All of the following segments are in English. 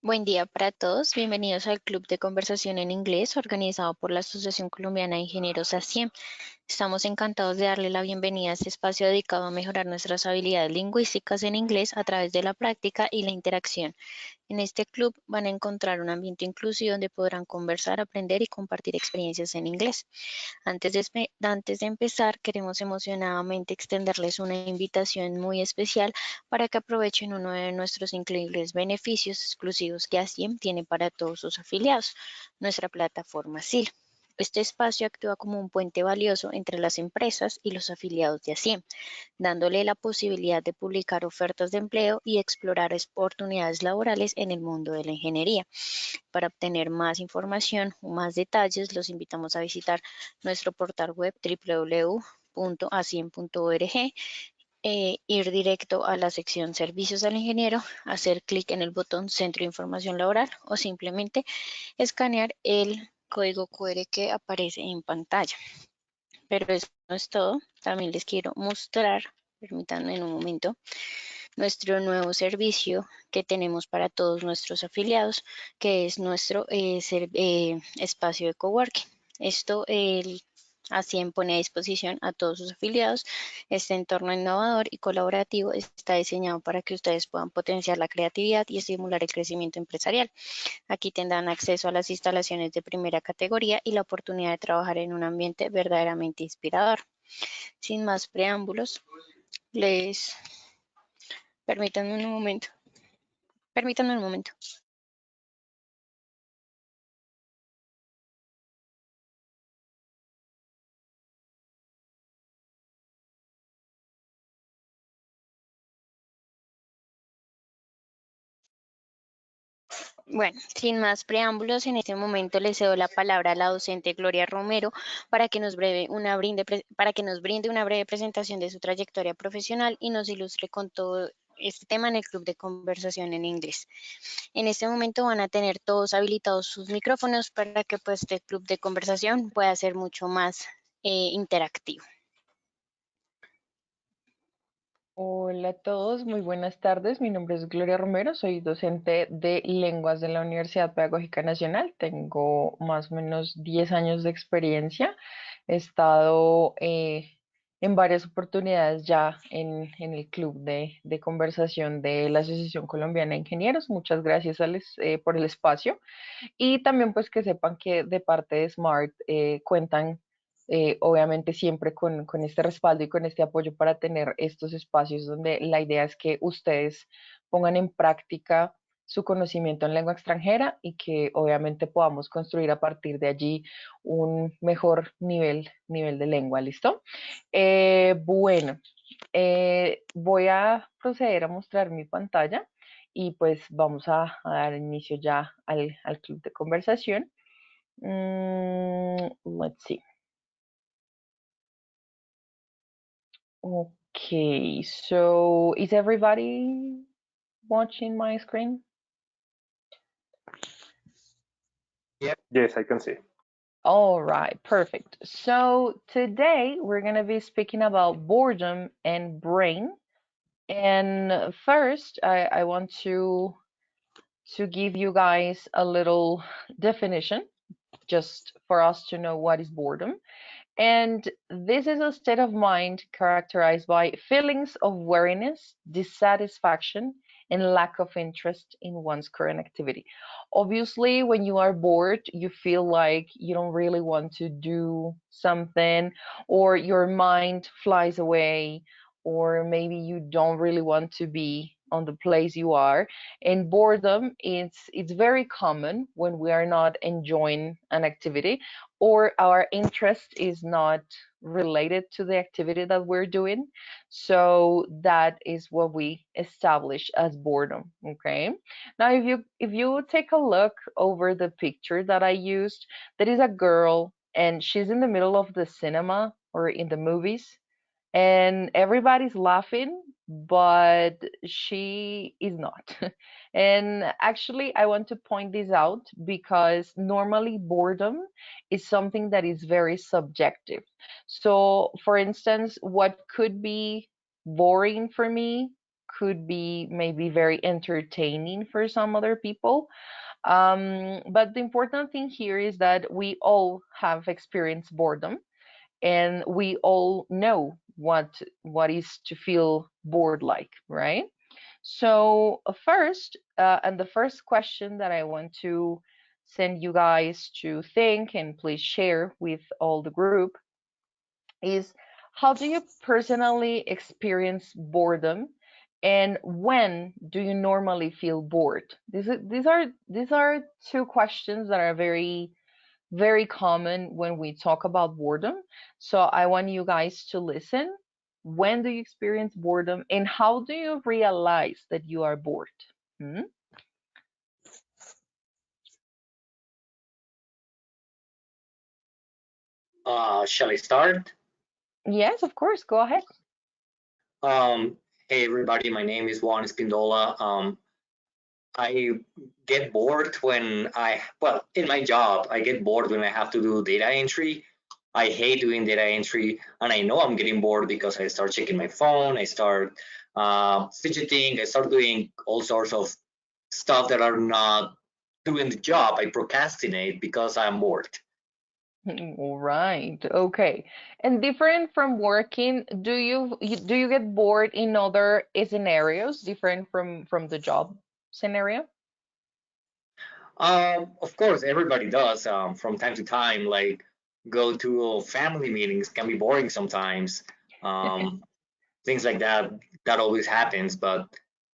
Buen día para todos. Bienvenidos al Club de Conversación en Inglés organizado por la Asociación Colombiana de Ingenieros Aciem. Estamos encantados de darle la bienvenida a este espacio dedicado a mejorar nuestras habilidades lingüísticas en inglés a través de la práctica y la interacción. En este club van a encontrar un ambiente inclusivo donde podrán conversar, aprender y compartir experiencias en inglés. Antes de empezar, queremos emocionadamente extenderles una invitación muy especial para que aprovechen uno de nuestros increíbles beneficios exclusivos que Aciem tiene para todos sus afiliados, nuestra plataforma SIL. Este espacio actúa como un puente valioso entre las empresas y los afiliados de Aciem, dándole la posibilidad de publicar ofertas de empleo y explorar oportunidades laborales en el mundo de la ingeniería. Para obtener más información o más detalles, los invitamos a visitar nuestro portal web www.aciem.org, ir directo a la sección Servicios al Ingeniero, hacer clic en el botón Centro de Información Laboral o simplemente escanear el código QR que aparece en pantalla. Pero eso no es todo, también les quiero mostrar, permítanme en un momento, nuestro nuevo servicio que tenemos para todos nuestros afiliados, que es nuestro espacio de coworking. Esto Aciem pone a disposición a todos sus afiliados. Este entorno innovador y colaborativo está diseñado para que ustedes puedan potenciar la creatividad y estimular el crecimiento empresarial. Aquí tendrán acceso a las instalaciones de primera categoría y la oportunidad de trabajar en un ambiente verdaderamente inspirador. Sin más preámbulos, les permítanme un momento. Permítanme un momento. Bueno, sin más preámbulos, en este momento le cedo la palabra a la docente Gloria Romero para que para que nos brinde una breve presentación de su trayectoria profesional y nos ilustre con todo este tema en el club de conversación en inglés. En este momento van a tener todos habilitados sus micrófonos para que pues, este club de conversación pueda ser mucho más interactivo. Hola a todos, muy buenas tardes. Mi nombre es Gloria Romero, soy docente de lenguas de la Universidad Pedagógica Nacional. Tengo más o menos 10 años de experiencia. He estado en varias oportunidades ya en el club de conversación de la Asociación Colombiana de Ingenieros. Muchas gracias por el espacio. Y también pues que sepan que de parte de Smart cuentan obviamente siempre con este respaldo y con este apoyo para tener estos espacios donde la idea es que ustedes pongan en práctica su conocimiento en lengua extranjera y que obviamente podamos construir a partir de allí un mejor nivel de lengua, ¿listo? Bueno, voy a proceder a mostrar mi pantalla y pues vamos a dar inicio ya al club de conversación. Let's see. Okay, so is everybody watching my screen? Yes, I can see. All right, perfect. So today we're going to be speaking about boredom and brain. And first, I want to give you guys a little definition just for us to know what is boredom. And this is a state of mind characterized by feelings of weariness, dissatisfaction, and lack of interest in one's current activity. Obviously, when you are bored, you feel like you don't really want to do something, or your mind flies away, or maybe you don't really want to be on the place you are. And boredom, it's very common when we are not enjoying an activity or our interest is not related to the activity that we're doing. So that is what we establish as boredom. Okay. Now, if you take a look over the picture that I used, there is a girl and she's in the middle of the cinema or in the movies and everybody's laughing, but she is not. And actually, I want to point this out because normally boredom is something that is very subjective. So, for instance, what could be boring for me could be maybe very entertaining for some other people. But the important thing here is that we all have experienced boredom, and we all know what is to feel bored like, right? So first, and the first question that I want to send you guys to think and please share with all the group is, how do you personally experience boredom, and when do you normally feel bored? These are two questions that are very common when we talk about boredom. So I want you guys to listen. When do you experience boredom, and how do you realize that you are bored? Hmm? Shall I start? Yes, of course, go ahead. Um, hey everybody, my name is Juan Espindola. I get bored when well, in my job, I get bored when I have to do data entry. I hate doing data entry, and I know I'm getting bored because I start checking my phone, I start fidgeting, I start doing all sorts of stuff that are not doing the job. I procrastinate because I'm bored. All right, okay. And different from working, do you get bored in other scenarios different from the job scenario? Of course, everybody does from time to time. Like go to family meetings can be boring sometimes. Um, Things like that. That always happens. But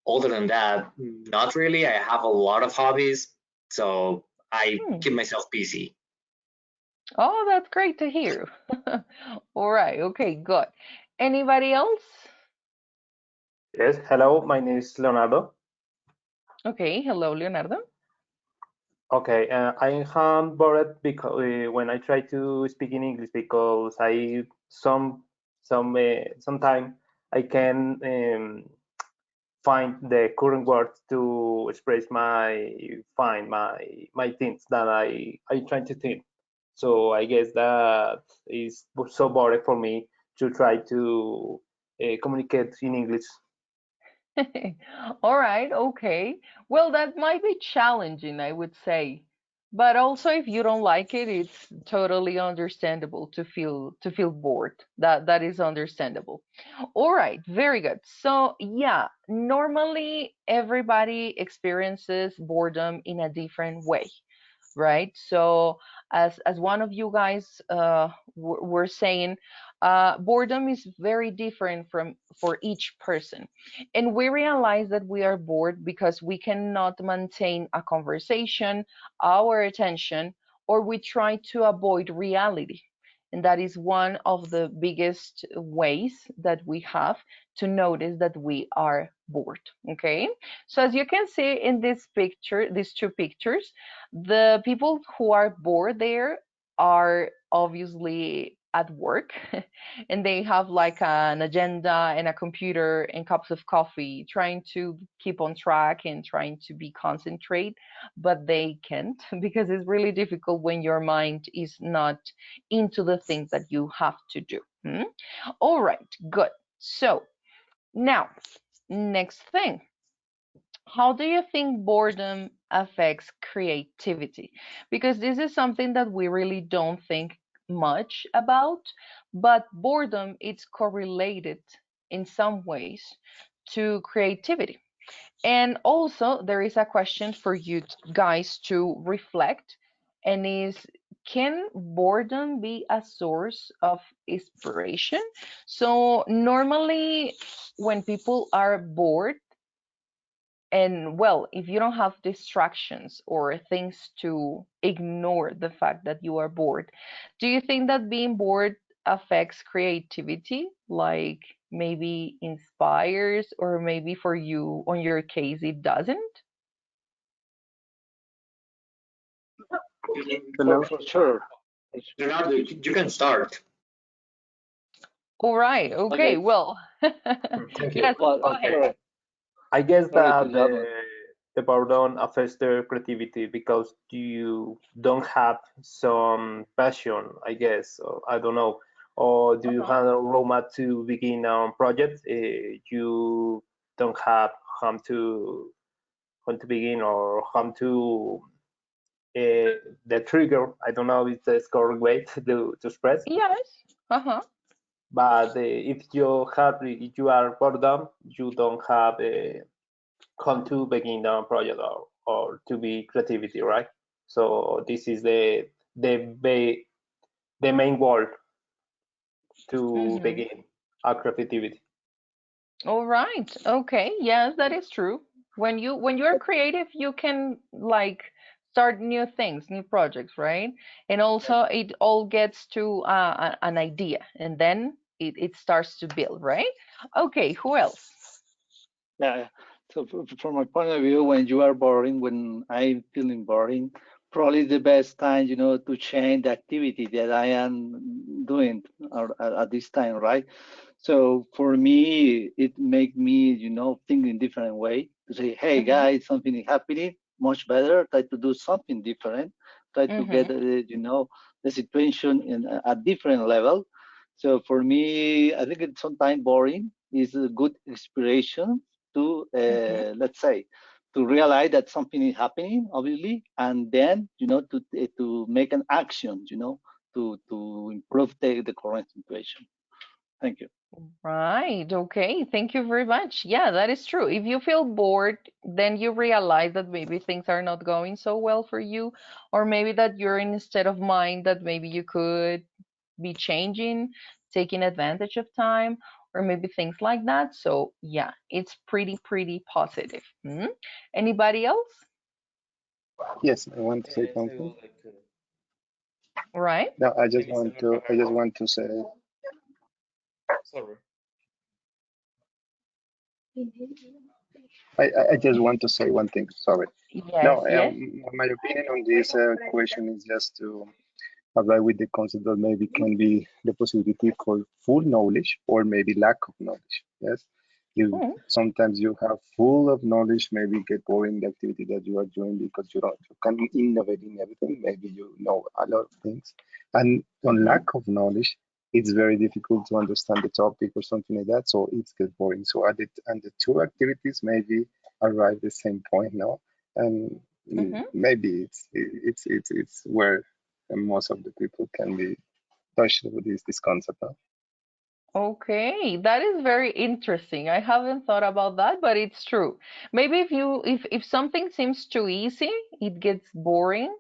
other than that, not really. I have a lot of hobbies, so I Hmm. keep myself busy. Oh, that's great to hear. All right, okay, good. Anybody else? Yes, hello, my name is Leonardo. Okay, hello, Leonardo. Okay, I am bored because when I try to speak in English because I sometime I can find the current words to express my things that I try to think. So I guess that is so boring for me to try to communicate in English. All right, okay. Well, that might be challenging, I would say. But also if you don't like it, it's totally understandable to feel bored. That is understandable. All right, very good. So, yeah, normally everybody experiences boredom in a different way, right? So as one of you guys were saying, boredom is very different from for each person, and we realize that we are bored because we cannot maintain a conversation, our attention, or we try to avoid reality. And that is one of the biggest ways that we have to notice that we are bored. Okay, so as you can see in this picture, these two pictures, the people who are bored there are obviously at work and they have like an agenda and a computer and cups of coffee trying to keep on track and trying to be concentrate, but they can't because it's really difficult when your mind is not into the things that you have to do. All right, good. So now, next thing, how do you think boredom affects creativity? Because this is something that we really don't think much about, but boredom is correlated in some ways to creativity. And also, there is a question for you guys to reflect, and is, can boredom be a source of inspiration? So normally when people are bored, and well, if you don't have distractions or things to ignore the fact that you are bored, do you think that being bored affects creativity? Like maybe inspires, or maybe for you, on your case, it doesn't? Hello. For sure. Leonardo, you can start. All right, okay, Okay. well, Thank you. yes, Well, go ahead. Okay. sorry, I guess sorry to that interrupt. the boredom affects their creativity because you don't have some passion, I guess. Or I don't know. Or do you Uh-huh. have a roadmap to begin on projects? You don't have how to begin or how to the trigger. I don't know if it's the correct way to express. Yes. Uh-huh. But if you are boredom, you don't have how to begin a project or to be creativity, right? So this is the the main goal to Mm-hmm. begin a creativity. All right. Okay. Yes, that is true. When you're creative, you can like start new things, new projects, right? And also it all gets to an idea, and then it starts to build, right? Okay. Who else? Yeah. So from my point of view, when you are boring, when I'm feeling boring, probably the best time, to change the activity that I am doing at this time, right? So for me, it make me, think in different way to say, hey Mm-hmm. guys, something is happening, much better. Try to do something different. Try to Mm-hmm. get, the situation in a different level. So for me, I think it's sometimes boring is a good inspiration to, Mm-hmm. let's say, to realize that something is happening, obviously, and then, to make an action, to improve the current situation. Thank you. Right. Okay. Thank you very much. Yeah, that is true. If you feel bored, then you realize that maybe things are not going so well for you, or maybe that you're in a state of mind that maybe you could be changing, taking advantage of time, or maybe things like that. So, yeah, it's pretty positive. Hmm? Anybody else? Yes, I want to say Yes, I something. would like to. Right. No, I just Perdón. want to say, Sorry. I just want to say one thing. Sorry. No, Yes, yes. my opinion on this question is just to arrive with the concept that maybe can be the possibility for full knowledge or maybe lack of knowledge. Yes, you Oh, sometimes you have full of knowledge, maybe get boring the activity that you are doing because you can innovate in everything. Maybe you know a lot of things, and on mm-hmm. lack of knowledge, it's very difficult to understand the topic or something like that. So it's get boring. So at and the two activities maybe arrive the same point now, and Mm-hmm. maybe it's where and most of the people can be touched with this concept. Huh? Okay, that is very interesting. I haven't thought about that, but it's true. Maybe if something seems too easy, it gets boring.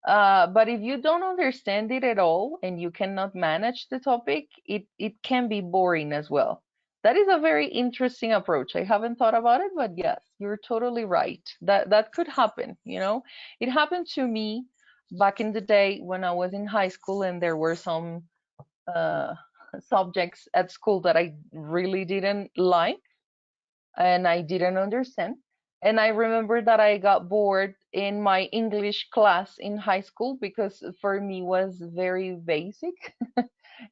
But if you don't understand it at all and you cannot manage the topic, it can be boring as well. That is a very interesting approach. I haven't thought about it, but yes, you're totally right. That could happen, you know. It happened to me back in the day when I was in high school and there were some uh, subjects at school that I really didn't like and I didn't understand. And I remember that I got bored in my English class in high school because for me was very basic.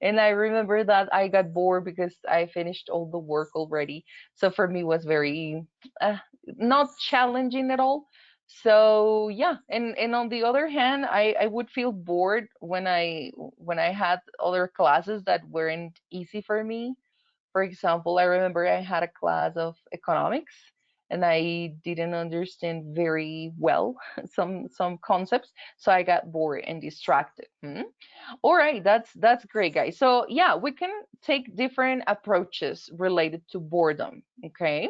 And I remember that I got bored because I finished all the work already. So for me was very uh, not challenging at all. So yeah, and on the other hand, I would feel bored when I had other classes that weren't easy for me. For example, I remember I had a class of economics and I didn't understand very well some concepts, so I got bored and distracted. Hmm? All right, that's great, guys. So yeah, we can take different approaches related to boredom. Okay,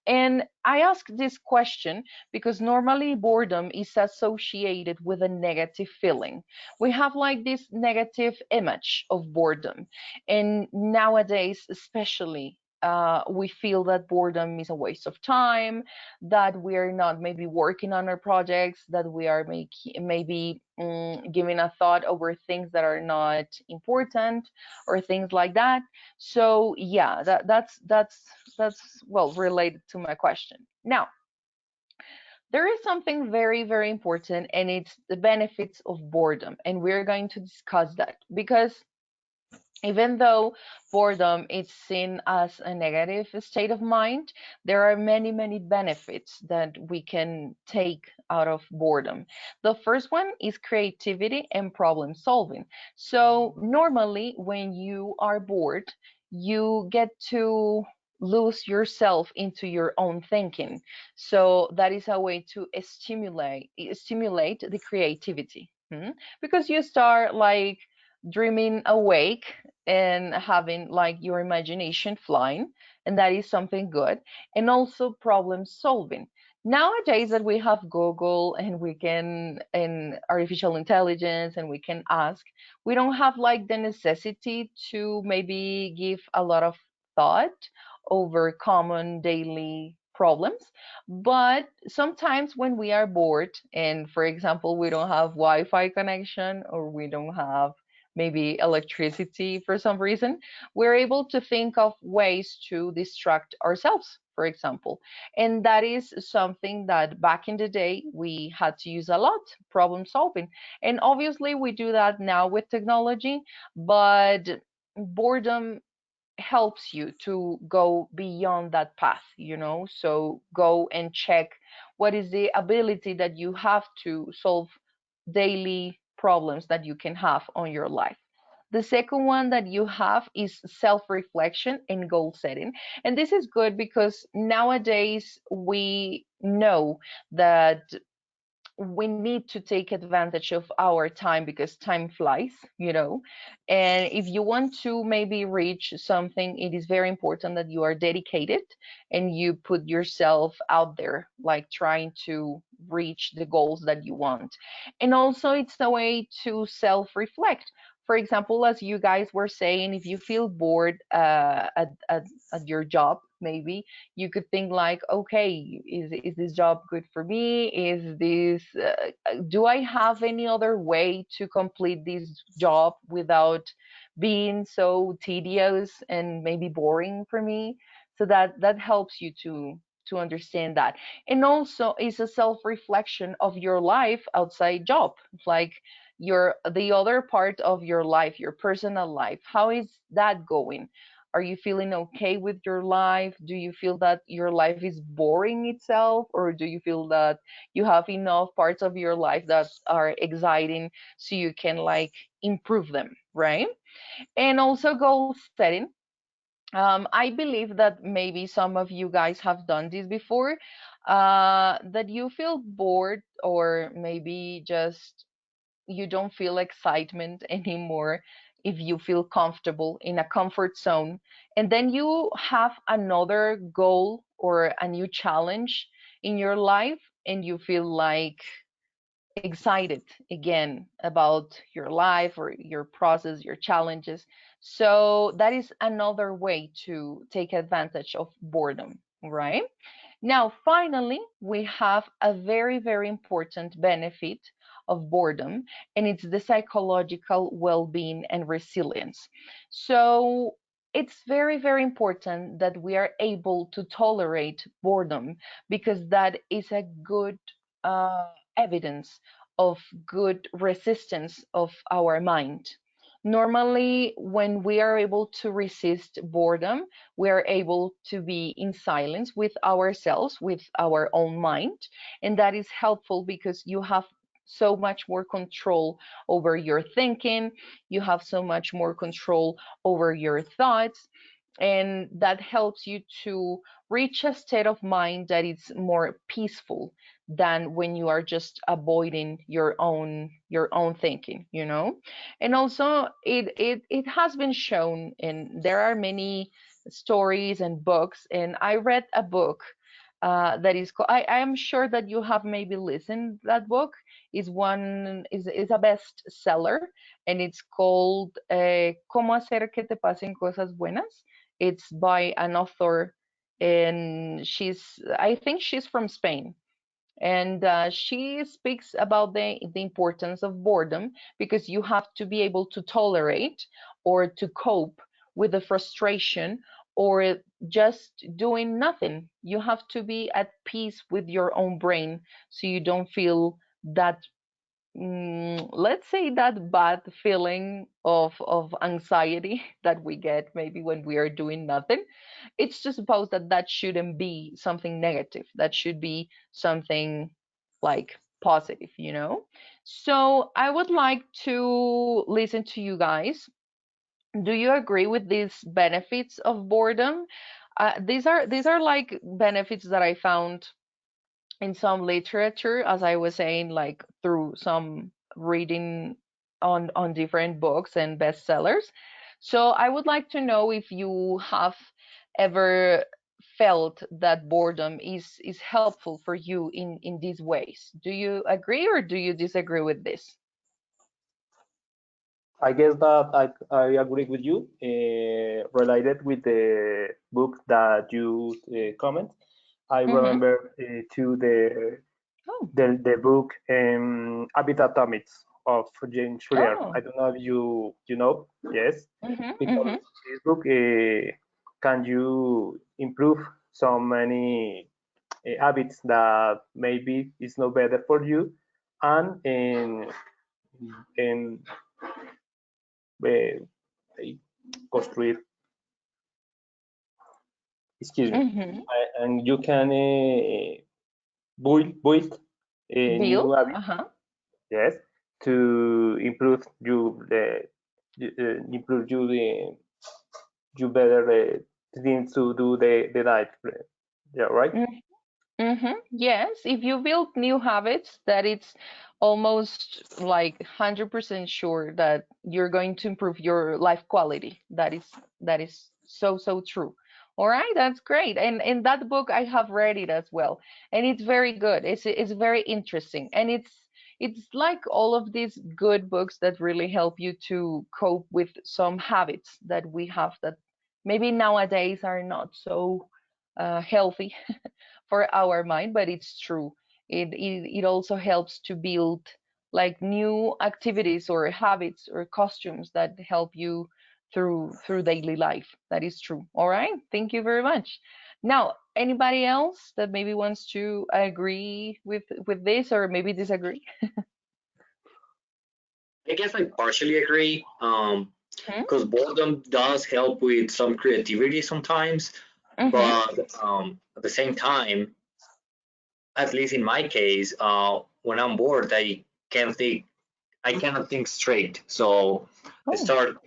and I ask this question because normally boredom is associated with a negative feeling. We have like this negative image of boredom. And nowadays, especially, we feel that boredom is a waste of time, that we are not maybe working on our projects, that we are maybe giving a thought over things that are not important or things like that. So yeah, that's well related to my question. Now, there is something very important, and it's the benefits of boredom, and we're going to discuss that because even though boredom is seen as a negative state of mind, there are many benefits that we can take out of boredom. The first one is creativity and problem solving. So normally when you are bored, you get to lose yourself into your own thinking. So that is a way to stimulate the creativity. Because you start like dreaming awake and having like your imagination flying, and that is something good. And also problem solving. Nowadays that we have Google and we can and artificial intelligence and we can ask, we don't have like the necessity to maybe give a lot of thought over common daily problems. But sometimes when we are bored, and for example, we don't have Wi Fi connection or we don't have maybe electricity for some reason, we're able to think of ways to distract ourselves, for example. And that is something that back in the day we had to use a lot, problem solving. And obviously, we do that now with technology, but boredom helps you to go beyond that path, so go and check what is the ability that you have to solve daily problems that you can have on your life. The second one that you have is self-reflection and goal setting. And this is good because nowadays we know that we need to take advantage of our time because time flies. And if you want to maybe reach something, it is very important that you are dedicated and you put yourself out there, like trying to reach the goals that you want. And also, it's a way to self reflect. For example, as you guys were saying, if you feel bored at your job, maybe you could think like, okay, is this job good for me? Is this do I have any other way to complete this job without being so tedious and maybe boring for me? So that helps you to understand that. And also is a self-reflection of your life outside job, like the other part of your life, your personal life. How is that going? Are you feeling okay with your life? Do you feel that your life is boring itself, or do you feel that you have enough parts of your life that are exciting so you can like improve them, right? And also goal setting. I believe that maybe some of you guys have done this before, that you feel bored or maybe just you don't feel excitement anymore if you feel comfortable in a comfort zone. And then you have another goal or a new challenge in your life, and you feel like excited again about your life or your process, your challenges. So that is another way to take advantage of boredom, right? Now, finally, we have a very, very important benefit of boredom, and it's the psychological well being and resilience. So, it's very, very important that we are able to tolerate boredom because that is a good uh, evidence of good resistance of our mind. Normally, when we are able to resist boredom, we are able to be in silence with ourselves, with our own mind. And that is helpful because you have so much more control over your thinking, you have so much more control over your thoughts, and that helps you to reach a state of mind that is more peaceful than when you are just avoiding your own thinking. And also it has been shown, and there are many stories and books, and I read a book that is called, I am sure that you have maybe listened that book, is a bestseller, and it's called Cómo hacer que te pasen cosas buenas. It's by an author, and I think she's from Spain, and she speaks about the importance of boredom because you have to be able to tolerate or to cope with the frustration or just doing nothing. You have to be at peace with your own brain so you don't feel that, let's say, that bad feeling of anxiety that we get maybe when we are doing nothing. It's to suppose that that shouldn't be something negative. That should be something like positive. So I would like to listen to you guys. Do you agree with these benefits of boredom? these are like benefits that I found in some literature, as I was saying, like through some reading on different books and bestsellers. So I would like to know if you have ever felt that boredom is helpful for you in these ways. Do you agree or do you disagree with this? I guess that I agree with you related with the book that you comment. I Mm-hmm. remember to Oh, the book Habit Atomics of James Clear. oh. I don't know if you know. Yes, Mm-hmm, because mm-hmm, this book can you improve so many habits that maybe is not better for you, and in uh, construir, excuse me, mm-hmm. and you can build a Build. new habit, Uh-huh. yes, to improve you improve you you better things to do the night, yeah, right. Mm-hmm. Yes, if you build new habits, that it's almost like 100% sure that you're going to improve your life quality. That is so so true. All right, that's great. And in that book, I have read it as well, and it's very good. It's very interesting, and it's like all of these good books that really help you to cope with some habits that we have that maybe nowadays are not so healthy for our mind, but it's true. It also helps to build like new activities or habits or costumes that help you through daily life. That is true. All right. Thank you very much. Now, anybody else that maybe wants to agree with this or maybe disagree? I guess I partially agree. Hmm? Because boredom does help with some creativity sometimes, Mm-hmm. but at the same time, at least in my case, when I'm bored, I cannot think straight. So I Oh. start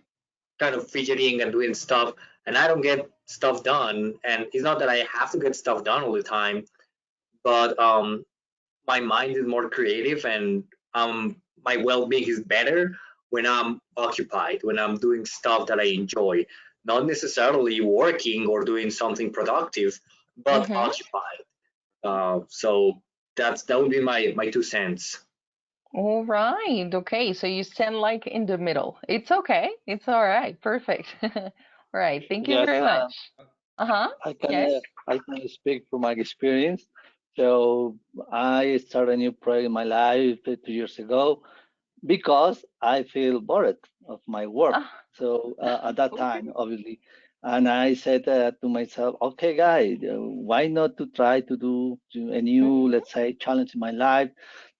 kind of fidgeting and doing stuff, and I don't get stuff done. And it's not that I have to get stuff done all the time, but my mind is more creative, and my well-being is better when I'm occupied, when I'm doing stuff that I enjoy, not necessarily working or doing something productive, but Mm-hmm. occupied. So that would be my 2 cents. All right. Okay. So you stand like in the middle. It's okay. It's all right. Perfect. All right. Thank you Yes, very much. Uh-huh. Yes. I can speak from my experience. So I started a new project in my life 2 years ago because I feel bored of my work. Ah, So at that okay. time, obviously, and I said to myself, okay, guys, why not to try to do a new, Mm-hmm. let's say, challenge in my life?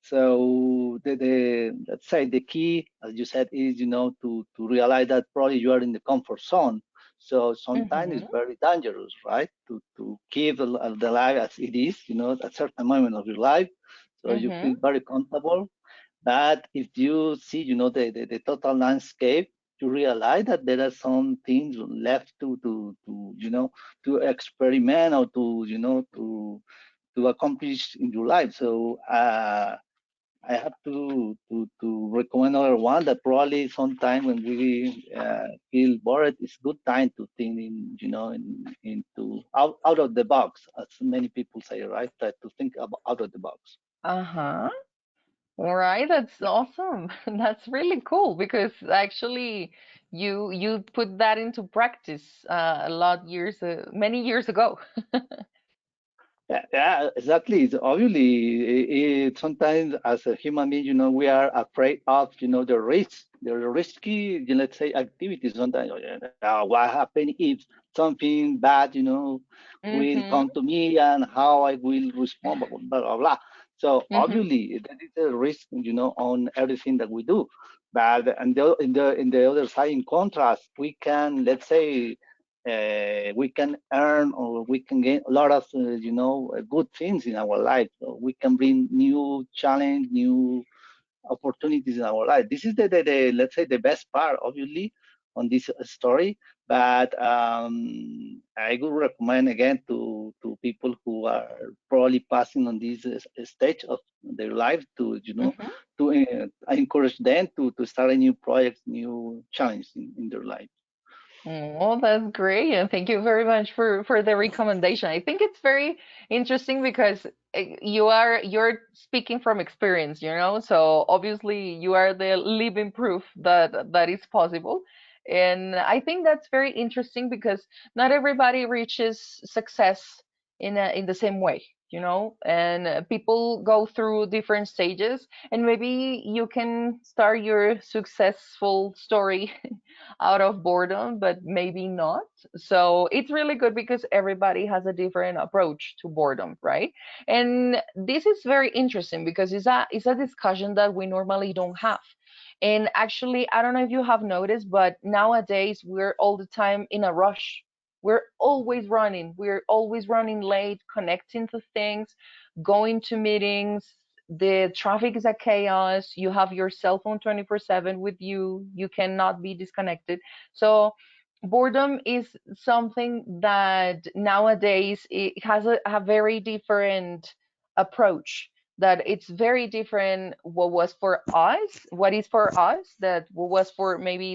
So the let's say the key, as you said, is to realize that probably you are in the comfort zone. So sometimes Mm-hmm. it's very dangerous, right? To keep the life as it is, at certain moment of your life, so you Mm-hmm. feel very comfortable. But if you see, the total landscape, you realize that there are some things left to experiment or to accomplish in your life. So I have to recommend another one that probably sometime when we feel bored, it's good time to think into out of the box, as many people say, right? Try to think about out of the box. Uh-huh. All right. That's awesome. That's really cool because actually you put that into practice many years ago. Yeah, yeah, exactly. It's obviously, sometimes as a human being, we are afraid of, the risks, the risky, let's say, activities. Sometimes, what happens if something bad, will Mm-hmm. come to me and how I will respond, blah, blah, blah, blah. So Mm-hmm. obviously, that is a risk, on everything that we do. But in the other side, in contrast, we can, let's say, we can earn or we can gain a lot of good things in our life. So we can bring new challenge, new opportunities in our life. This is the let's say the best part, obviously. on this story. But I would recommend again to people who are probably passing on this stage of their life to Hmm. to I encourage them to start a new project, new challenge in their life. Oh, that's great. And thank you very much for the recommendation. I think it's very interesting because you're speaking from experience, you know? So obviously you are the living proof that that is possible. And I think that's very interesting because not everybody reaches success in the same way, you know? And people go through different stages, and maybe you can start your successful story out of boredom, but maybe not. So it's really good because everybody has a different approach to boredom, right? And this is very interesting because it's a discussion that we normally don't have. And actually, I don't know if you have noticed, but nowadays we're all the time in a rush. We're always running. We're always running late, connecting to things, going to meetings. The traffic is a chaos. You have your cell phone 24/7 with you. You cannot be disconnected. So boredom is something that nowadays it has a very different approach, that it's very different what is for us that what was for maybe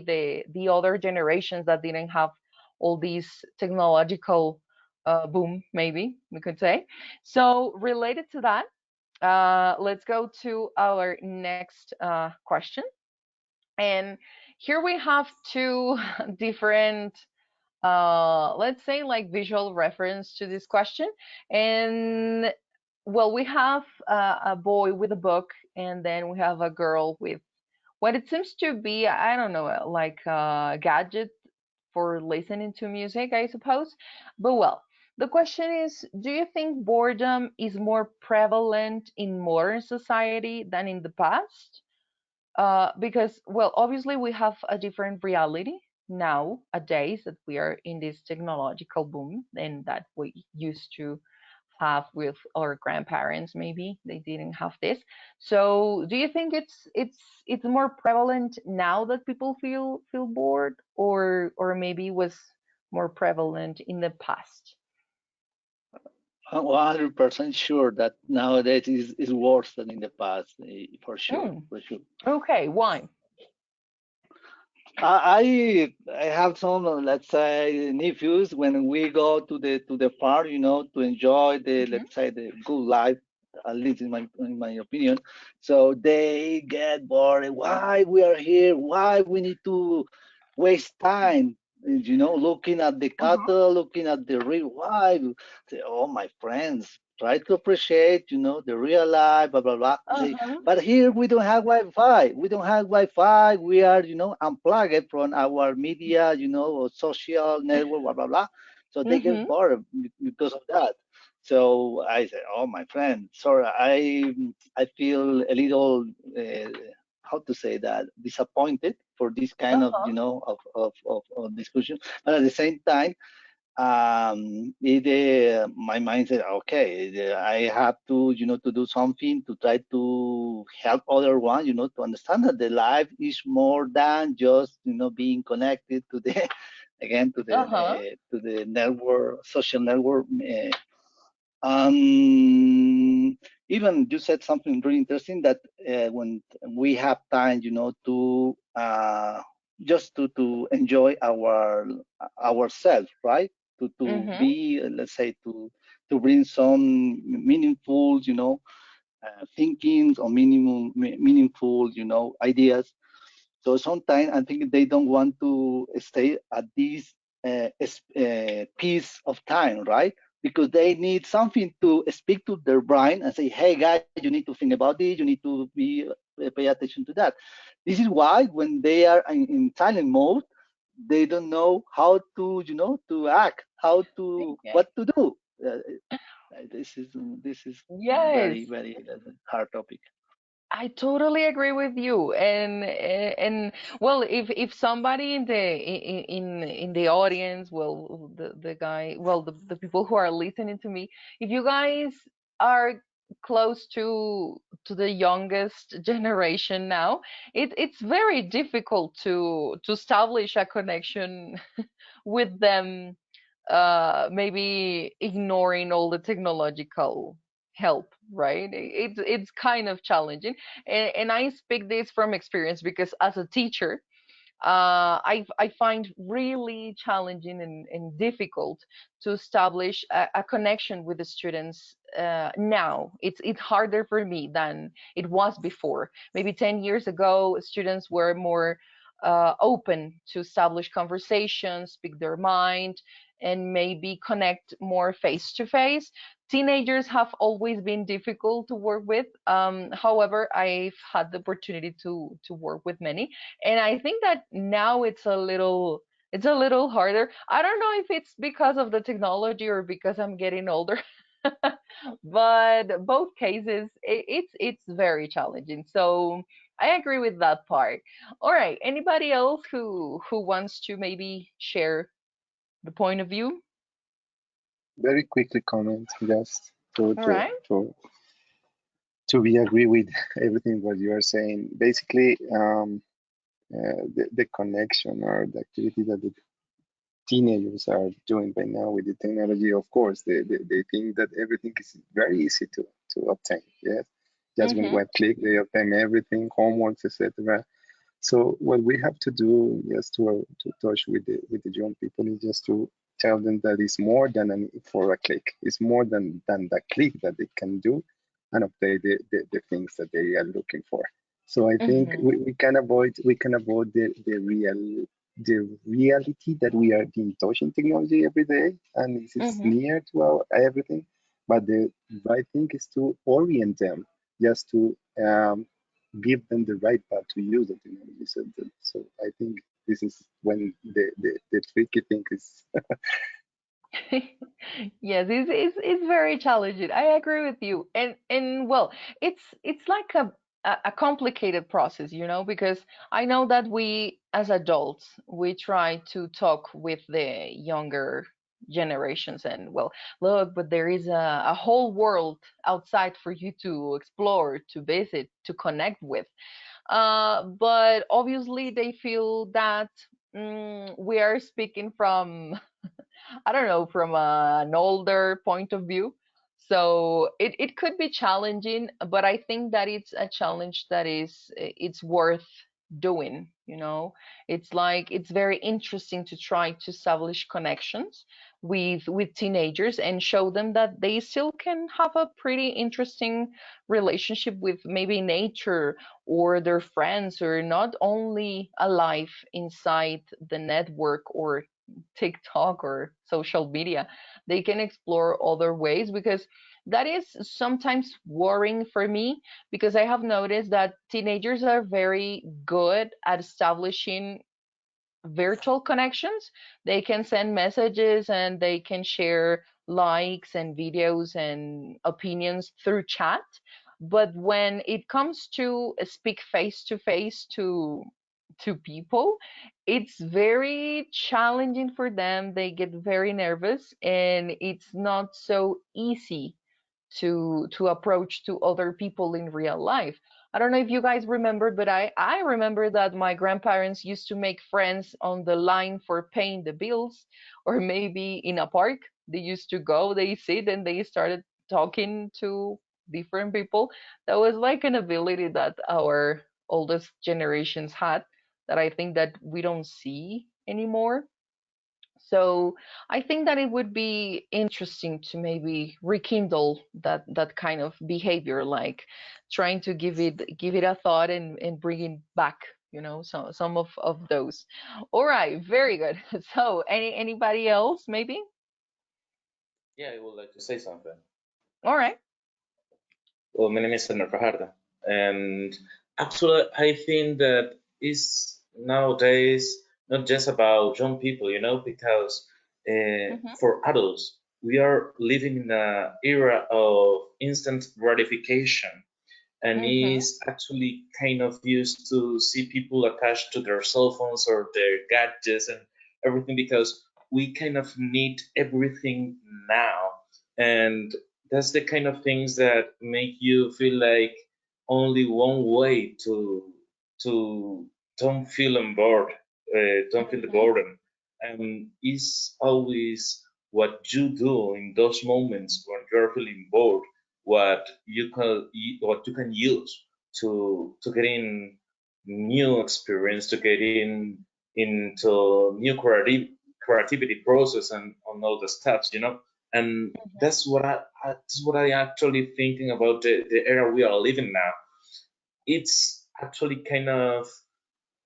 the other generations that didn't have all these technological boom, maybe we could say. So related to that, let's go to our next question. And here we have two different, let's say, like visual reference to this question. And well, we have a boy with a book, and then we have a girl with what it seems to be, I don't know, like a gadget for listening to music, I suppose. But well, the question is, do you think boredom is more prevalent in modern society than in the past? Because, well, obviously we have a different reality nowadays that we are in this technological boom and that we used to have with our grandparents. Maybe they didn't have this. So do you think it's more prevalent now that people feel bored, or maybe was more prevalent in the past? I'm 100% sure that nowadays is worse than in the past, for sure, Mm, for sure. okay, why? I have some, let's say, nephews. When we go to the farm, to enjoy the, Hmm. let's say, the good life, at least in my opinion. So they get bored. Why we are here? Why we need to waste time? Looking at the Uh-huh. cattle, looking at the real. Why? Say, oh, my friends, try to appreciate, the real life, blah blah blah. Say, Uh-huh. but here we don't have Wi-Fi. We don't have Wi-Fi. We are, unplugged from our media, or social network, blah blah blah. So they get Mm-hmm. bored because of that. So I say, oh my friend, sorry, I feel a little, how to say that, disappointed for this kind of, Uh-huh. of discussion. But at the same time, my mind said, okay, I have to, to do something to try to help other one, to understand that the life is more than just, being connected to the, again, Uh-huh. to the network, social network. Um, Even you said something really interesting that when we have time, just to enjoy ourselves, right? To Mm-hmm. be, let's say, to bring some meaningful, thinkings or meaningful, ideas. So sometimes I think they don't want to stay at this piece of time, right? Because they need something to speak to their brain and say, "Hey, guys, you need to think about this. You need to be pay attention to that." This is why when they are in silent mode, they don't know how to, to act, how to Yeah. what to do. This is Yes. very very hard topic. I totally agree with you. And well, if somebody in in the audience, well, the guy, well, the people who are listening to me, if you guys are close to the youngest generation now, it's very difficult to establish a connection with them, maybe ignoring all the technological help, right? It's kind of challenging, and I speak this from experience because as a teacher, I find really challenging and difficult to establish a connection with the students now. It's harder for me than it was before. Maybe 10 years ago, students were more open to establish conversations, speak their mind, and maybe connect more face to face. Teenagers have always been difficult to work with. However, I've had the opportunity to work with many, and I think that now it's a little harder. I don't know if it's because of the technology or because I'm getting older, but both cases, it's very challenging. So I agree with that part. All right, anybody else who wants to maybe share the point of view? Very quickly comment just to All to right. to to be agree with everything what you are saying. Basically, the connection or the activity that the teenagers are doing right now with the technology, of course, they think that everything is very easy to obtain. Yes, just with Mm-hmm. one click, they obtain everything, homeworks, etc. So what we have to do just to touch with the young people is just to tell them that it's more than for a click. It's more than the click that they can do and obtain the things that they are looking for. So I think Mm-hmm. we can avoid the reality that we are being touching technology every day and it's Mm-hmm. near to our everything. But the right thing is to orient them just to give them the right path to use the technology. So I think this is when the tricky thing is. Yes, it's very challenging. I agree with you. And well, it's like a complicated process, because I know that we as adults we try to talk with the younger generations and well, look, but there is a whole world outside for you to explore, to visit, to connect with. But obviously they feel that we are speaking from I don't know, from an older point of view. So it could be challenging, but I think that it's a challenge that it's worth doing, It's like it's very interesting to try to establish connections with teenagers and show them that they still can have a pretty interesting relationship with maybe nature or their friends, or not only a life inside the network or TikTok or social media. They can explore other ways, because that is sometimes worrying for me, because I have noticed that teenagers are very good at establishing virtual connections. They can send messages and they can share likes and videos and opinions through chat. But when it comes to speak face to face to people, it's very challenging for them. They get very nervous and it's not so easy to approach to other people in real life. I don't know if you guys remember, but I remember that my grandparents used to make friends on the line for paying the bills, or maybe in a park. They used to go, they sit, and they started talking to different people. That was like an ability that our oldest generations had, that I think that we don't see anymore. So I think that it would be interesting to maybe rekindle that kind of behavior, like trying to give it a thought and bring it back, some of those. All right, very good. So anybody else maybe? Yeah, I would like to say something. All right. Well, my name is Edna Fajardo, and actually, I think that is nowadays not just about young people, because Mm-hmm. for adults, we are living in an era of instant gratification, and Mm-hmm. is actually kind of used to see people attached to their cell phones or their gadgets and everything, because we kind of need everything now. And that's the kind of things that make you feel like only one way to don't feel on bored, don't feel the Mhm. boredom, and it's always what you do in those moments when you're feeling bored, what you can use to get in new experience, to get in into new creativity process and on all the steps, and that's what I actually thinking about the era we are living now. It's actually kind of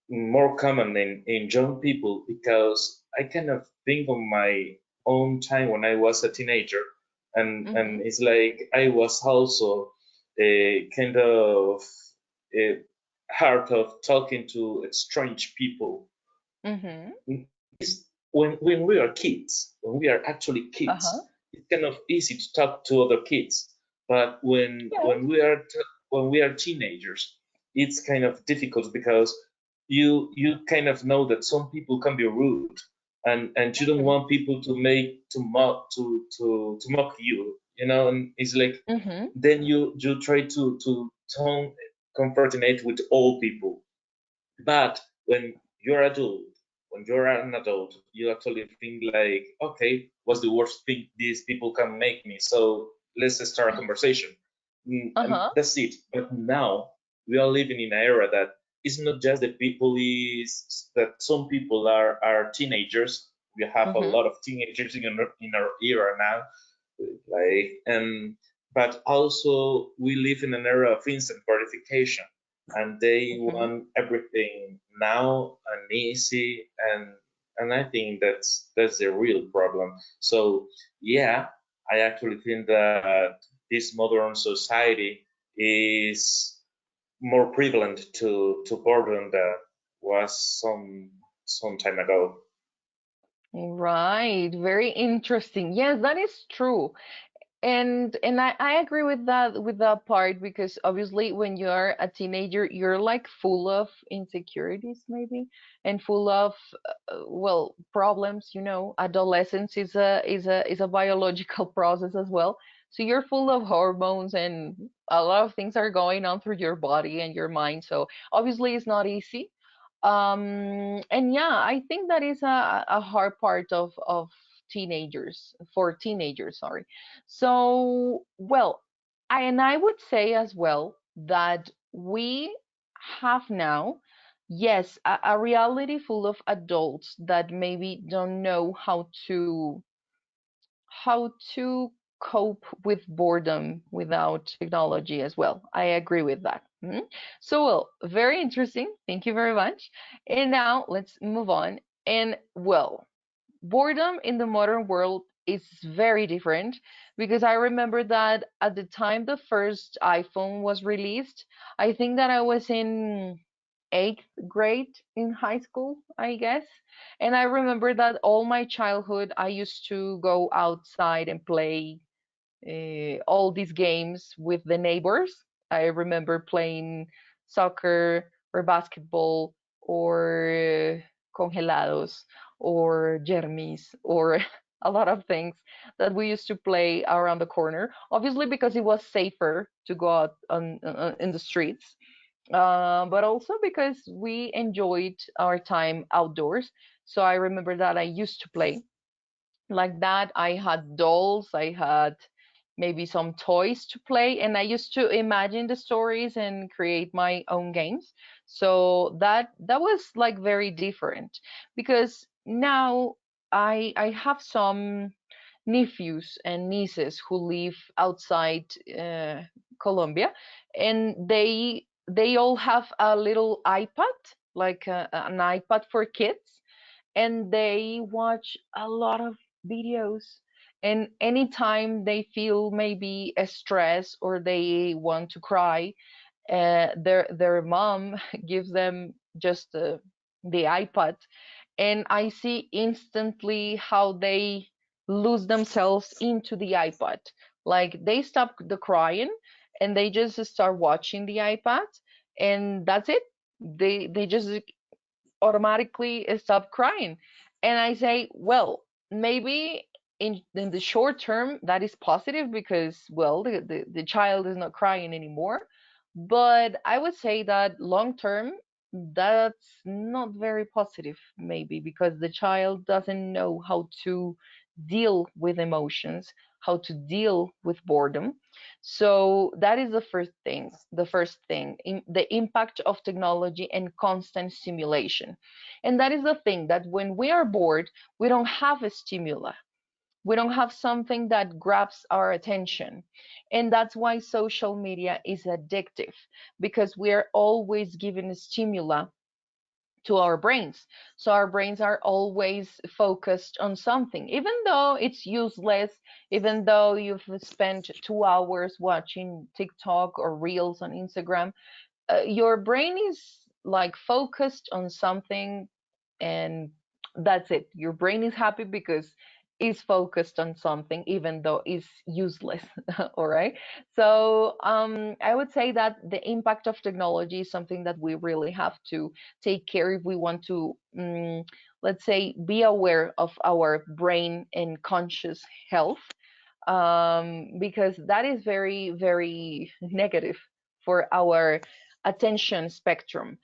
more common in young people because I kind of think of my own time when I was a teenager, and Mhm. it's like I was also a kind of a heart of talking to strange people. Mhm. It's when we are kids, when we are actually Uh-huh. kids, it's kind of easy to talk to other kids. But Yes. when we are teenagers, it's kind of difficult because you kind of know that some people can be rude, and you don't Mhm. want people to make to mock you, and it's like Mhm. then you try to tone confrontate with all people, but when you're adult, when you're an adult, you actually think like, okay, what's the worst thing these people can make me? So let's start a conversation. And Uh-huh. that's it. But now we are living in an era that it's not just the people is that some people are teenagers. We have a Mhm. lot of teenagers in our era now, like but also we live in an era of instant gratification, and they Mhm. want everything now and easy, and I think that's the real problem. So yeah, I actually think that this modern society is more prevalent to boredom than was some time ago. Right. Very interesting. Yes, that is true. And I agree with that part because obviously when you're a teenager you're like full of insecurities maybe and full of well problems, adolescence is a biological process as well, so you're full of hormones and a lot of things are going on through your body and your mind, so obviously it's not easy. And yeah, I think that is a hard part of teenagers, for teenagers, sorry. So, well, I would say as well that we have now, yes, a reality full of adults that maybe don't know how to cope with boredom without technology as well. I agree with that. Mhm. So, well, very interesting. Thank you very much. And now let's move on. And well, boredom in the modern world is very different because I remember that at the time the first iPhone was released, I think that I was in eighth grade in high school, I guess. And I remember that all my childhood I used to go outside and play all these games with the neighbors. I remember playing soccer or basketball or congelados or jermis or a lot of things that we used to play around the corner. Obviously, because it was safer to go out in the streets, but also because we enjoyed our time outdoors. So I remember that I used to play like that. I had dolls, I had maybe some toys to play, and I used to imagine the stories and create my own games. So that was like very different because now I have some nephews and nieces who live outside Colombia, and they all have a little iPad, like an iPad for kids, and they watch a lot of videos. And anytime they feel maybe a stress or they want to cry, their mom gives them just the iPad, and I see instantly how they lose themselves into the iPad. Like they stop the crying and they just start watching the iPad, and that's it. They just automatically stop crying. And I say, well, maybe in the short term, that is positive because, well, the child is not crying anymore. But I would say that long term, that's not very positive, maybe because the child doesn't know how to deal with emotions, how to deal with boredom. So that is the first thing. The first thing, the impact of technology and constant stimulation. And that is the thing that when we are bored, we don't have a stimulus. We don't have something that grabs our attention. And that's why social media is addictive, because we are always given a stimuli to our brains. So our brains are always focused on something, even though it's useless, even though you've spent 2 hours watching TikTok or Reels on Instagram, your brain is like focused on something, and that's it. Your brain is happy because it's focused on something, even though it's useless. All right. So I would say that the impact of technology is something that we really have to take care if we want to, let's say, be aware of our brain and conscious health, because that is very, very negative for our attention spectrum.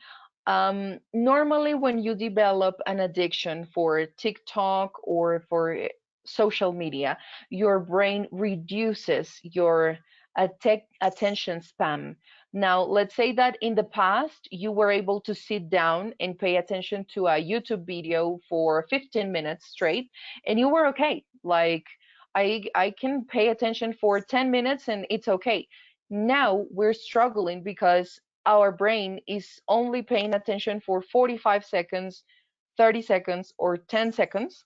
Normally, when you develop an addiction for TikTok or for social media, your brain reduces your attention span. Now, let's say that in the past, you were able to sit down and pay attention to a YouTube video for 15 minutes straight, and you were okay. Like, I can pay attention for 10 minutes and it's okay. Now we're struggling because our brain is only paying attention for 45 seconds, 30 seconds, or 10 seconds,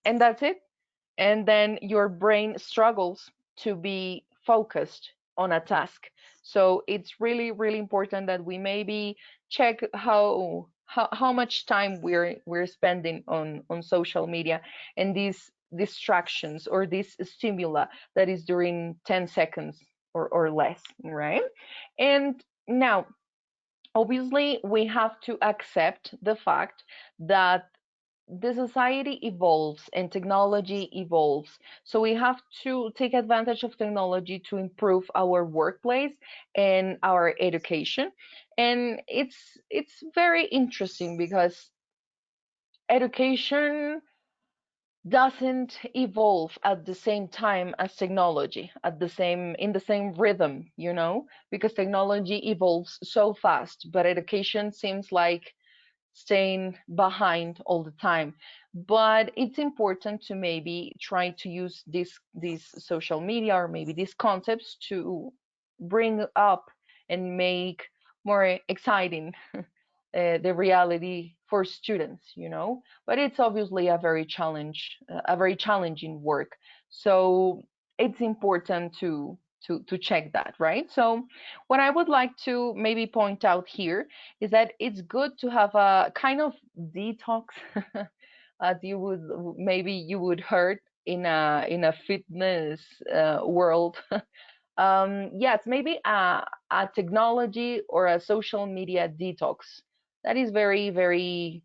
and that's it. And then your brain struggles to be focused on a task. So it's really, really important that we maybe check how much time we're spending on social media and these distractions or this stimuli that is during 10 seconds or less, right? And now, obviously, we have to accept the fact that the society evolves and technology evolves. So we have to take advantage of technology to improve our workplace and our education. And it's very interesting because education doesn't evolve at the same time as technology, at the same in the same rhythm, because technology evolves so fast, but education seems like staying behind all the time. But it's important to maybe try to use these social media or maybe these concepts to bring up and make more exciting the reality for students. But it's obviously a very challenging work. So it's important to check that, right? So what I would like to maybe point out here is that it's good to have a kind of detox, as you would heard in a fitness world. Yes, maybe a technology or a social media detox. That is very, very,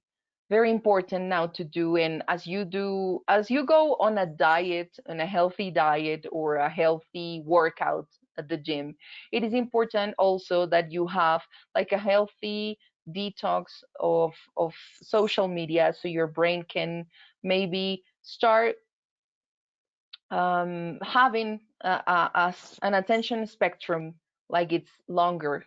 very important now to do. And as you go on a diet, on a healthy diet or a healthy workout at the gym, it is important also that you have like a healthy detox of social media so your brain can maybe start having an attention spectrum like it's longer,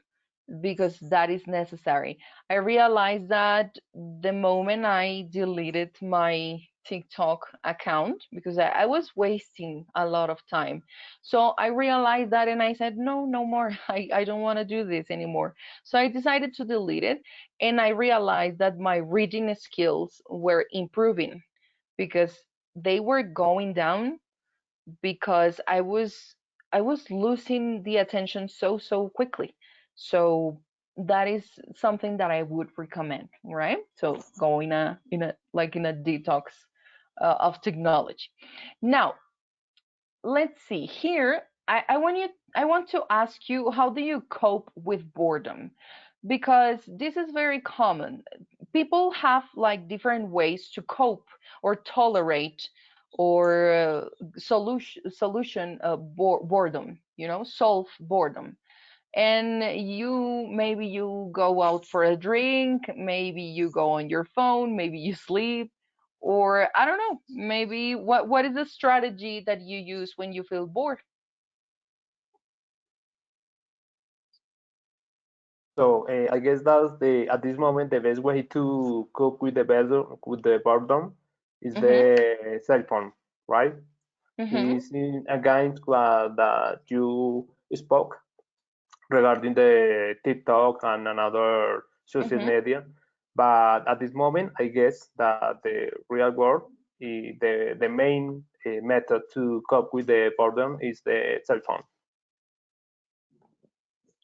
because that is necessary. I realized that the moment I deleted my TikTok account, because I was wasting a lot of time. So I realized that and I said, no, no more. I don't want to do this anymore. So I decided to delete it. And I realized that my reading skills were improving because they were going down because I was losing the attention so quickly. So that is something that I would recommend, right? So go in a detox of technology. Now, let's see here. I want to ask you, how do you cope with boredom? Because this is very common. People have like different ways to cope or tolerate or solution boredom, solve boredom. And maybe you go out for a drink, maybe you go on your phone, maybe you sleep, or I don't know, maybe what is the strategy that you use when you feel bored? So I guess that's at this moment the best way to cope with the boredom is Mhm. the cell phone, right? Mhm. Is in again that you spoke regarding the TikTok and another social Mhm. media, but at this moment I guess that the real world, the main method to cope with the boredom is the cell phone.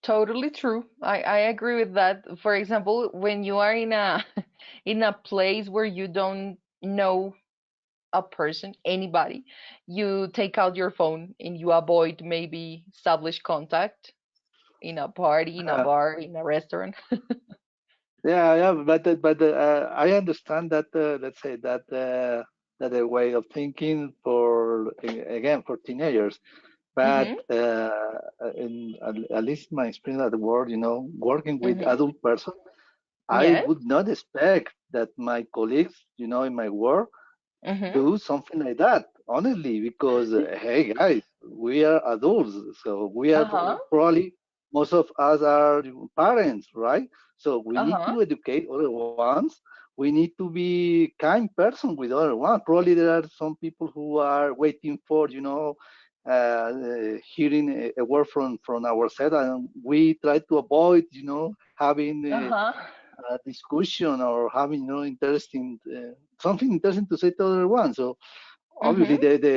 Totally true. I agree with that. For example, when you are in a in a place where you don't know a person, anybody, you take out your phone and you avoid maybe establish contact in a party, in a bar, in a restaurant. Yeah, I understand that. Let's say that a way of thinking for again for teenagers. But Mhm. at least my experience at the work, working with Mhm. adult person, I Yes. would not expect that my colleagues, in my work, Mhm. do something like that. Honestly, because hey guys, we are adults, so we are Uh-huh. probably most of us are parents, right? So we need Uh-huh. to educate other ones. We need to be kind person with other ones. Probably there are some people who are waiting for, hearing a word from our side, and we try to avoid, having Uh-huh. a discussion or having, interesting something interesting to say to other one. So obviously Mhm.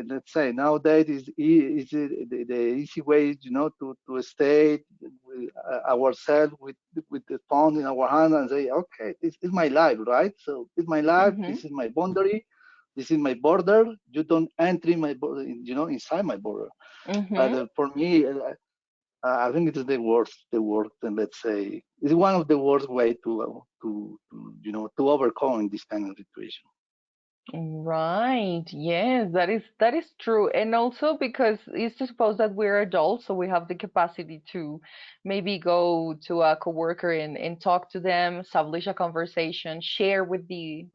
let's say nowadays is the easy way, to stay with ourselves with the phone in our hand and say, okay, this is my life, right? So it's my life, Mhm. this is my boundary, this is my border. You don't enter in my border, inside my border. But Mhm. for me, I think it is the worst, and let's say it's one of the worst way to overcome this kind of situation. Right. Yes, that is true. And also because it's to suppose that we're adults, so we have the capacity to maybe go to a coworker and talk to them, establish a conversation, share with the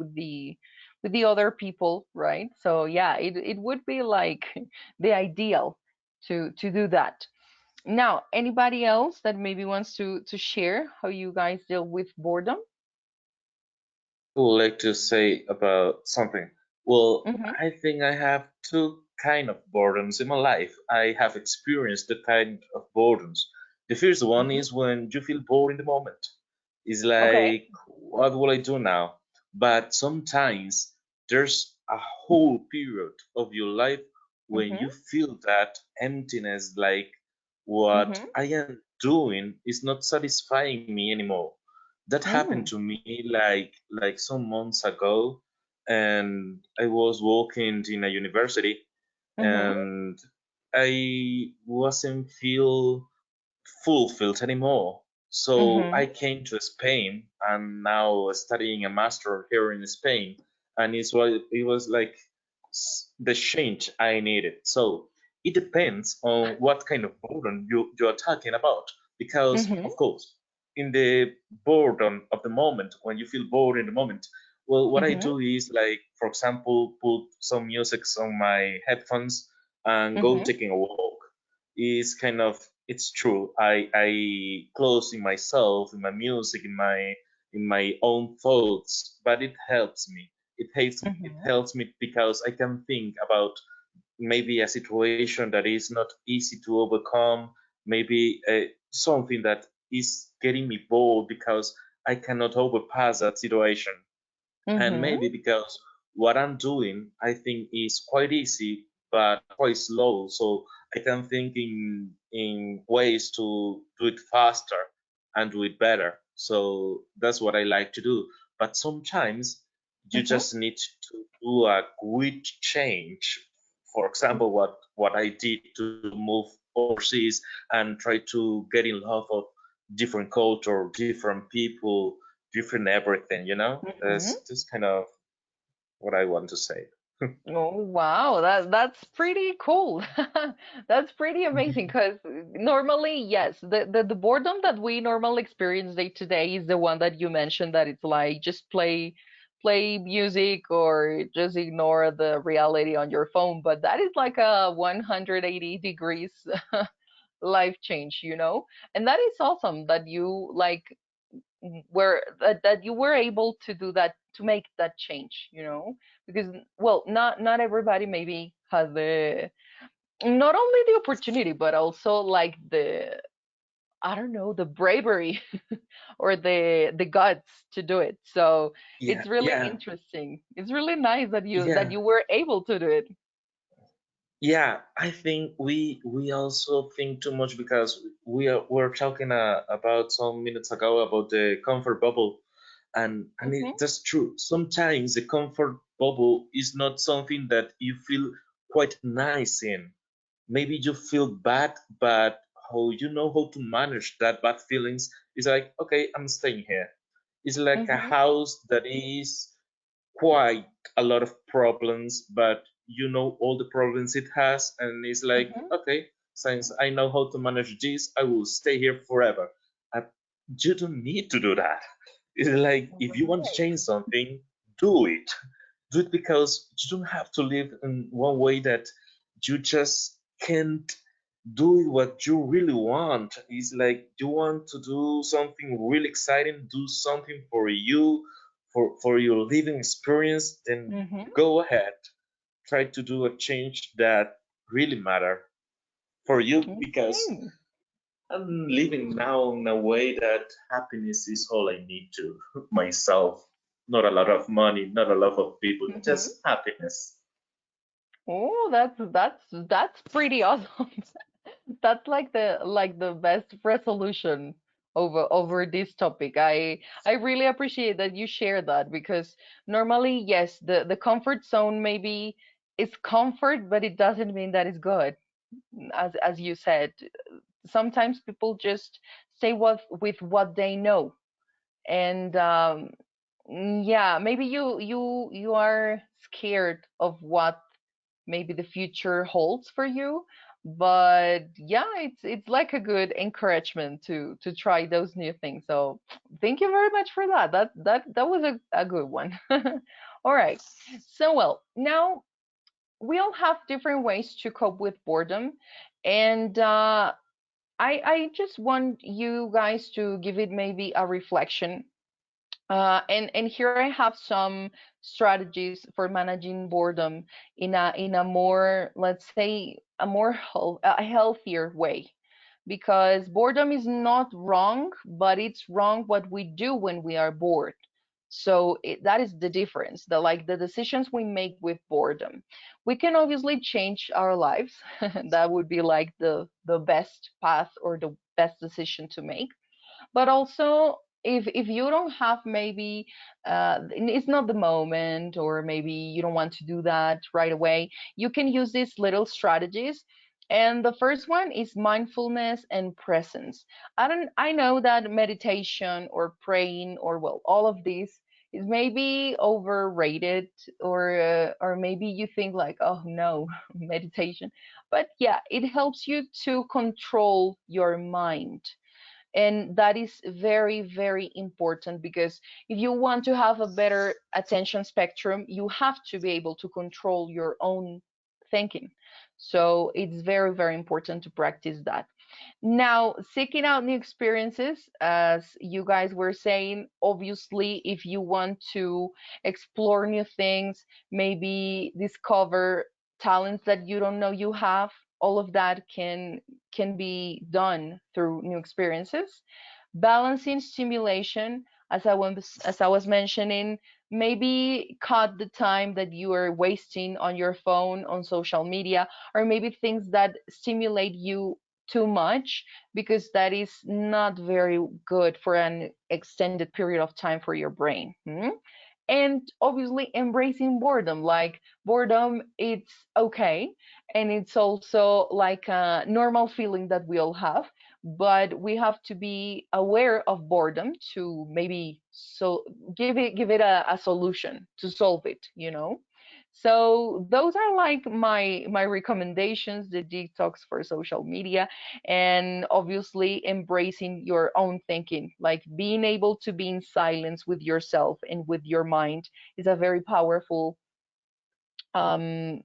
other people, right? So yeah, it would be like the ideal to do that. Now, anybody else that maybe wants to share how you guys deal with boredom? Would like to say about something. Well, Mm-hmm. I think I have two kind of boredoms in my life. I have experienced the kind of boredoms. The first one Mm-hmm. is when you feel bored in the moment. It's Okay. like, what will I do now? But sometimes there's a whole period of your life when Mm-hmm. you feel that emptiness, like what Mm-hmm. I am doing is not satisfying me anymore. That happened Mm. to me like some months ago, and I was working in a university, Mhm. and I wasn't feel fulfilled anymore. So I Mhm. came to Spain and now studying a master here in Spain, and it was like the change I needed. So it depends on what kind of boredom you're talking about, because Mhm. of course in the boredom of the moment, when you feel bored in the moment, well, what I Mhm. do is, like, for example, put some music on my headphones and go Mhm. taking a walk. Is kind of, it's true. I close in myself, in my music, in my own thoughts, but it helps me. Mhm. Helps me because I can think about maybe a situation that is not easy to overcome, maybe something that is getting me bored because I cannot overpass that situation, and Mhm. maybe because what I'm doing, I think, is quite easy but quite slow. So I can think in ways to do it faster and do it better. So that's what I like to do. But sometimes you Mhm. just need to do a quick change. For example, what I did to move overseas and try to get in love of different culture, different people, different everything. Mhm. That's kind of what I want to say. Oh wow, that's pretty cool. That's pretty amazing because normally, yes, the boredom that we normally experience day to day is the one that you mentioned that it's like just play music or just ignore the reality on your phone. But that is like a 180 degrees life change, you know? And that is awesome that you like were that you were able to do that, to make that change, you know, because well, not everybody maybe has the, not only the opportunity but also like the, I don't know, the bravery or the guts to do it. So Yeah, it's really yeah, interesting, it's really nice that yeah. you were able to do it. Yeah, I think we also think too much because we're talking about some minutes ago about the comfort bubble, and Hmm. that's true. Sometimes the comfort bubble is not something that you feel quite nice in. Maybe you feel bad, but how you know how to manage that bad feelings is like, okay, I'm staying here. It's like a Hmm. house that is quite a lot of problems, but you know all the problems it has, and it's like, Hmm. okay, since I know how to manage this, I will stay here forever. And you don't need to do that. It's like if you want to Right. change something, do it. Do it because you don't have to live in one way that you just can't do what you really want. It's like you want to do something really exciting, do something for you, for your living experience, then Hmm. go ahead. Try to do a change that really matter for you because Okay. I'm living now in a way that happiness is all I need to myself. Not a lot of money, not a lot of people, Hmm. just happiness. Oh, that's pretty awesome. That's like the best resolution over this topic. I really appreciate that you share that because normally, yes, the comfort zone maybe is comfort, but it doesn't mean that it's good. As you said, sometimes people just stay with what they know, and yeah, maybe you are scared of what maybe the future holds for you, but yeah, it's like a good encouragement to try those new things. So thank you very much for that. That was a good one. All right, so well, now we all have different ways to cope with boredom, and I just want you guys to give it maybe a reflection, and here I have some strategies for managing boredom in a more, let's say, a more a healthier way. Because boredom is not wrong, but it's wrong what we do when we are bored. So that is the difference. The like the decisions we make with boredom. We can obviously change our lives. That would be like the best path or the best decision to make, but also if you don't have maybe it's not the moment, or maybe you don't want to do that right away, you can use these little strategies. And the first one is mindfulness and presence. I know that meditation or praying or well, all of these is maybe overrated, or maybe you think like, oh no, meditation. But yeah, it helps you to control your mind, and that is very very important, because if you want to have a better attention spectrum, you have to be able to control your own thinking. So it's very very important to practice that. Now, seeking out new experiences, as you guys were saying, obviously, if you want to explore new things, maybe discover talents that you don't know you have, all of that can be done through new experiences. Balancing stimulation, as I was mentioning, maybe cut the time that you are wasting on your phone, on social media, or maybe things that stimulate you too much, because that is not very good for an extended period of time for your brain. And obviously embracing boredom, like boredom, it's okay, and it's also like a normal feeling that we all have, but we have to be aware of boredom to maybe so give it a solution to solve it, you know. So those are like my recommendations, the detox for social media, and obviously embracing your own thinking, like being able to be in silence with yourself and with your mind is a very powerful um,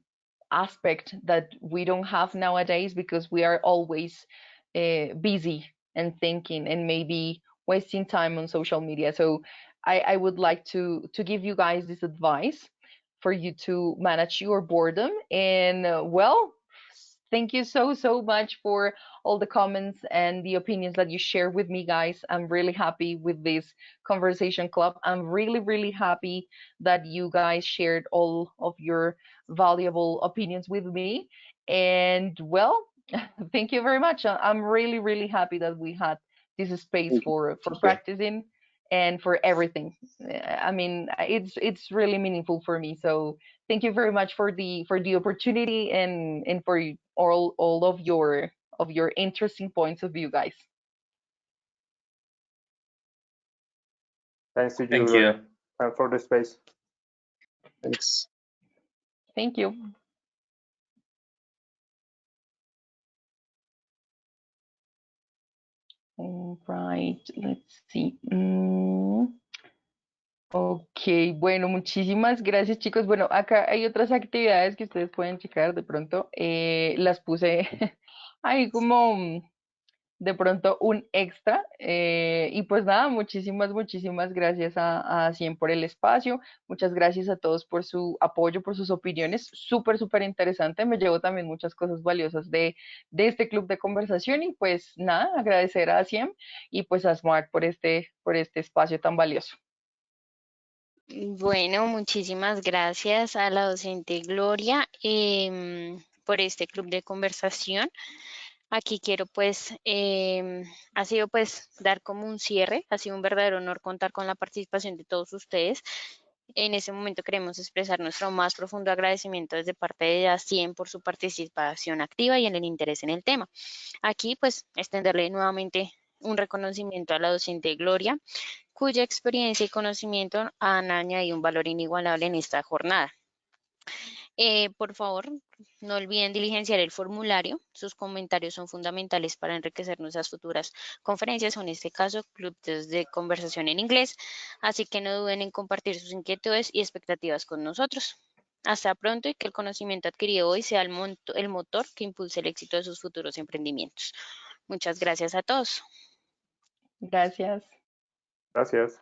aspect that we don't have nowadays because we are always busy and thinking and maybe wasting time on social media. So I would like to give you guys this advice for you to manage your boredom. And well, thank you so much for all the comments and the opinions that you share with me, guys. I'm really happy with this conversation club. I'm really happy that you guys shared all of your valuable opinions with me. And well, thank you very much. I'm really happy that we had this space Thank you. for practicing and for everything. I mean, it's really meaningful for me. So thank you very much for the opportunity and for all of your interesting points of view, guys. Thanks to you, Thank Gloria, you. and for the space. Thanks. Thank you. All right, let's see. Ok, bueno, muchísimas gracias, chicos. Bueno, acá hay otras actividades que ustedes pueden checar de pronto. Las puse ahí como de pronto un extra. Y pues nada, muchísimas gracias a Aciem por el espacio. Muchas gracias a todos por su apoyo, por sus opiniones. Súper interesante. Me llevo también muchas cosas valiosas de este club de conversación. Y pues nada, agradecer a Aciem y pues a Smart por este espacio tan valioso. Bueno, muchísimas gracias a la docente Gloria por este club de conversación. Aquí quiero pues, ha sido pues dar como un cierre, ha sido un verdadero honor contar con la participación de todos ustedes. En ese momento queremos expresar nuestro más profundo agradecimiento desde parte de Aciem por su participación activa y en el interés en el tema. Aquí pues extenderle nuevamente un reconocimiento a la docente Gloria, cuya experiencia y conocimiento han añadido un valor inigualable en esta jornada. Por favor, no olviden diligenciar el formulario. Sus comentarios son fundamentales para enriquecer nuestras futuras conferencias o en este caso, clubes de conversación en inglés. Así que no duden en compartir sus inquietudes y expectativas con nosotros. Hasta pronto y que el conocimiento adquirido hoy sea el motor que impulse el éxito de sus futuros emprendimientos. Muchas gracias a todos. Gracias. Gracias.